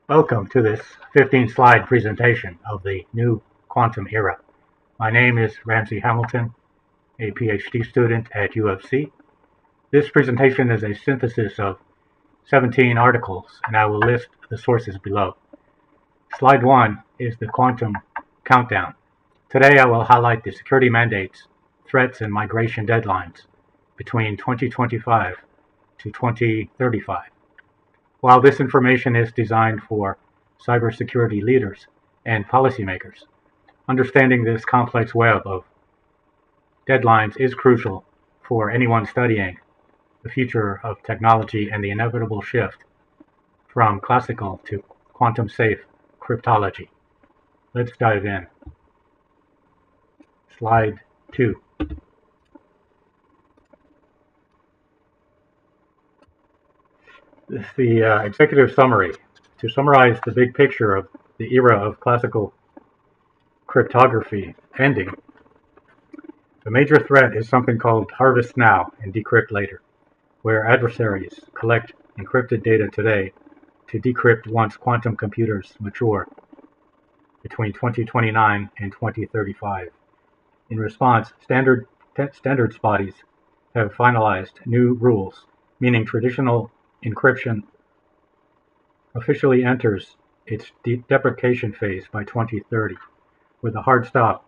Welcome to this 15-slide presentation of the new quantum era. My name is Ramsey Hamilton, a PhD student at U of C. This presentation is a synthesis of 17 articles, and I will list the sources below. Slide 1 is the quantum countdown. Today I will highlight the security mandates, threats, and migration deadlines between 2025 to 2035. While this information is designed for cybersecurity leaders and policymakers, understanding this complex web of deadlines is crucial for anyone studying the future of technology and the inevitable shift from classical to quantum-safe cryptology. Let's dive in. Slide 2. This is the executive summary. To summarize the big picture of the era of classical cryptography ending, the major threat is something called harvest now and decrypt later, where adversaries collect encrypted data today to decrypt once quantum computers mature between 2029 and 2035. In response, standards bodies have finalized new rules, meaning traditional encryption officially enters its deprecation phase by 2030, with a hard stop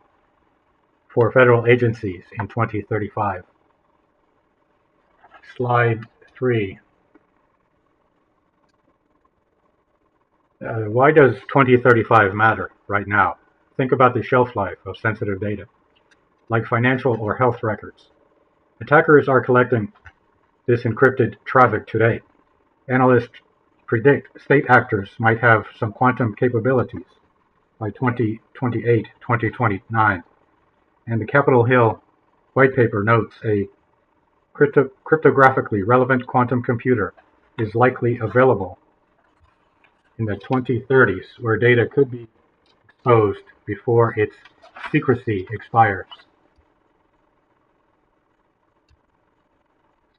for federal agencies in 2035. Slide 3. Why does 2035 matter right now? Think about the shelf life of sensitive data, like financial or health records. Attackers are collecting this encrypted traffic today. Analysts predict state actors might have some quantum capabilities by 2028, 2029, and the Capitol Hill white paper notes a cryptographically relevant quantum computer is likely available in the 2030s, where data could be exposed before its secrecy expires.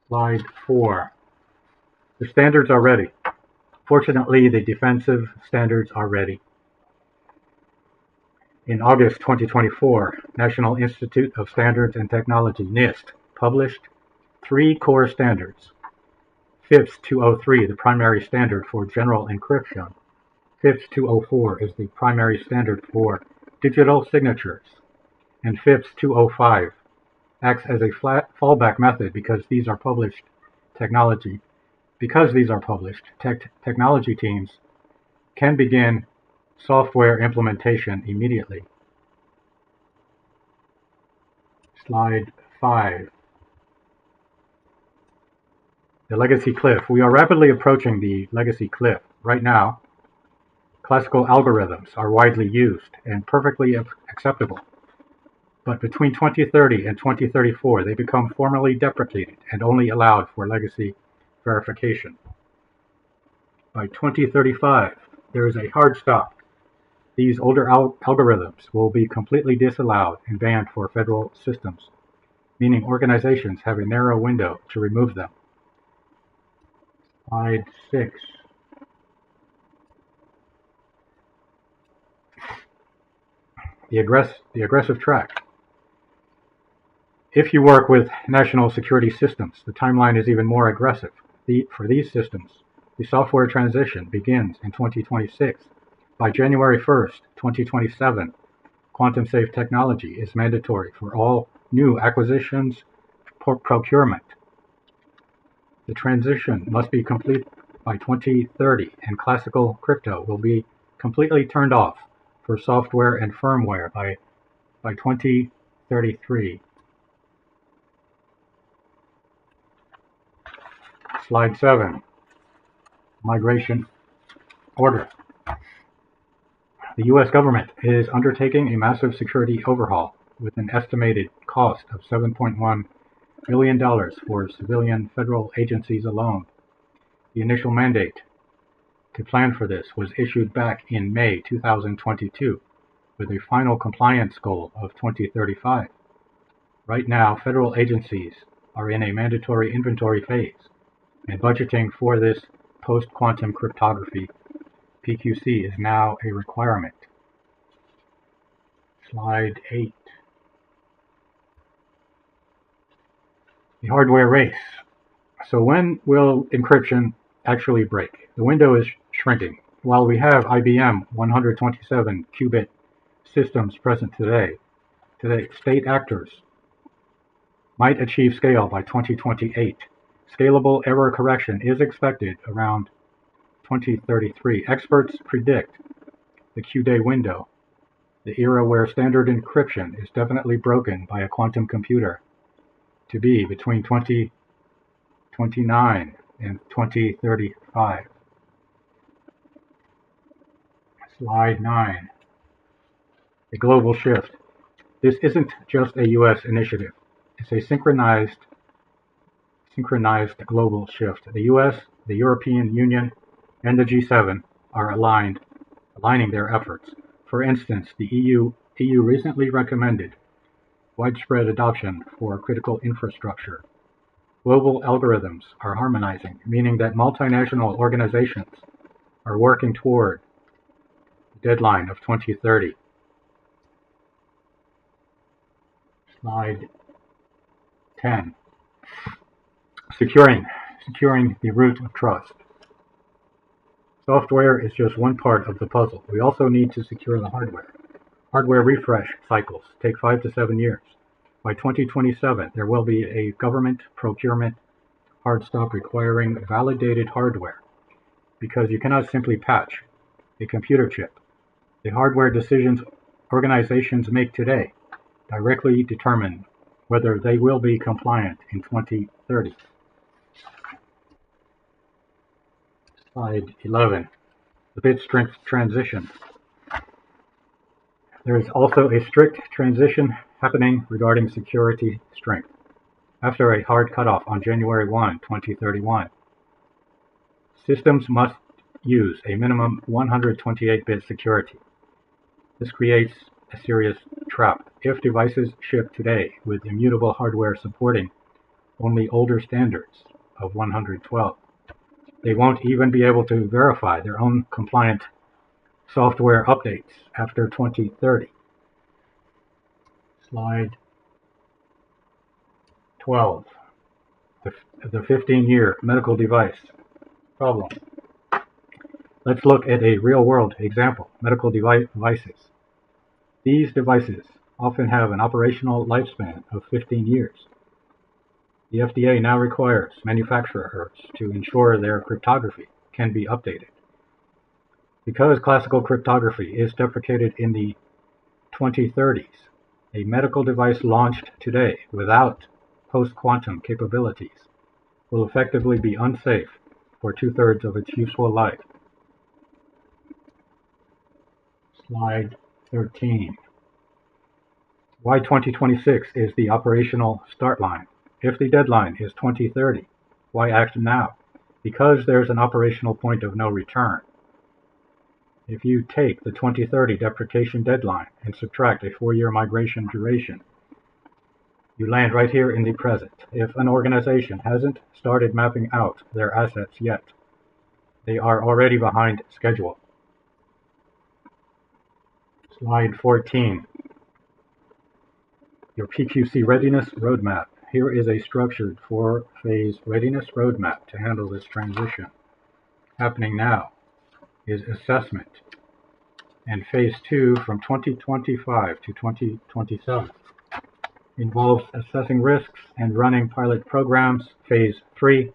Slide 4. The standards are ready. Fortunately, the defensive standards are ready. In August 2024, National Institute of Standards and Technology, NIST, published 3 core standards. FIPS 203, the primary standard for general encryption. FIPS 204 is the primary standard for digital signatures. And FIPS 205 acts as a fallback method because these are published technology. Because these are published, technology teams can begin software implementation immediately. Slide 5. The legacy cliff. We are rapidly approaching the legacy cliff. Right now, classical algorithms are widely used and perfectly acceptable. But between 2030 and 2034, they become formally deprecated and only allowed for legacy verification. By 2035, there is a hard stop. These older algorithms will be completely disallowed and banned for federal systems, meaning organizations have a narrow window to remove them. Slide 6. The aggressive track. If you work with national security systems, the timeline is even more aggressive. For these systems, the software transition begins in 2026. By January 1st, 2027, quantum-safe technology is mandatory for all new acquisitions procurement. The transition must be complete by 2030, and classical crypto will be completely turned off for software and firmware by 2033. Slide 7. Migration order. The U.S. government is undertaking a massive security overhaul with an estimated cost of $7.1 billion for civilian federal agencies alone. The initial mandate to plan for this was issued back in May 2022 with a final compliance goal of 2035. Right now, federal agencies are in a mandatory inventory phase and budgeting for this post-quantum cryptography PQC is now a requirement. Slide 8. The hardware race. So when will encryption actually break? The window is shrinking. While we have IBM 127 qubit systems present today, state actors might achieve scale by 2028. Scalable error correction is expected around 2033. Experts predict the Q-day window, the era where standard encryption is definitely broken by a quantum computer, to be between 2029 and 2035. Slide 9. A global shift. This isn't just a U.S. initiative. It's a synchronized global shift. The U.S., the European Union, and the G7 are aligning their efforts. For instance, the EU recently recommended widespread adoption for critical infrastructure. Global algorithms are harmonizing, meaning that multinational organizations are working toward the deadline of 2030. Slide 10. Securing the root of trust. Software is just one part of the puzzle. We also need to secure the hardware. Hardware refresh cycles take 5 to 7 years. By 2027, there will be a government procurement hard stop requiring validated hardware, because you cannot simply patch a computer chip. The hardware decisions organizations make today directly determine whether they will be compliant in 2030. Slide 11. The bit strength transition. There is also a strict transition happening regarding security strength. After a hard cutoff on January 1, 2031, systems must use a minimum 128-bit security. This creates a serious trap. If devices ship today with immutable hardware supporting only older standards of 112, they won't even be able to verify their own compliant software updates after 2030. Slide 12. The 15-year medical device problem. Let's look at a real-world example, medical devices. These devices often have an operational lifespan of 15 years. The FDA now requires manufacturers to ensure their cryptography can be updated. Because classical cryptography is deprecated in the 2030s, a medical device launched today without post-quantum capabilities will effectively be unsafe for 2/3 of its useful life. Slide 13. Why 2026 is the operational start line? If the deadline is 2030, why act now? Because there's an operational point of no return. If you take the 2030 deprecation deadline and subtract a 4-year migration duration, you land right here in the present. If an organization hasn't started mapping out their assets yet, they are already behind schedule. Slide 14. Your PQC readiness roadmap. Here is a structured 4-phase readiness roadmap to handle this transition. Happening now is assessment, and phase 2 from 2025 to 2027 involves assessing risks and running pilot programs. Phase 3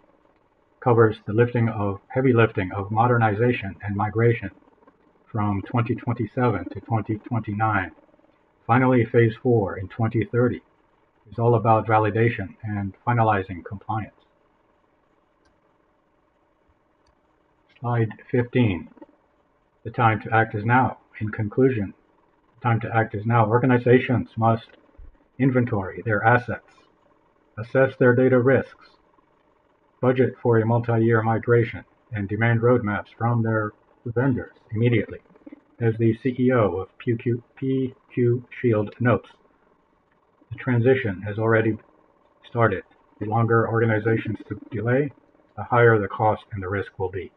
covers the heavy lifting of modernization and migration from 2027 to 2029. Finally, phase 4 in 2030 is all about validation and finalizing compliance. Slide 15. The time to act is now. In conclusion, the time to act is now. Organizations must inventory their assets, assess their data risks, budget for a multi-year migration, and demand roadmaps from their vendors immediately. As the CEO of PQ Shield notes, the transition has already started. The longer organizations delay, the higher the cost and the risk will be.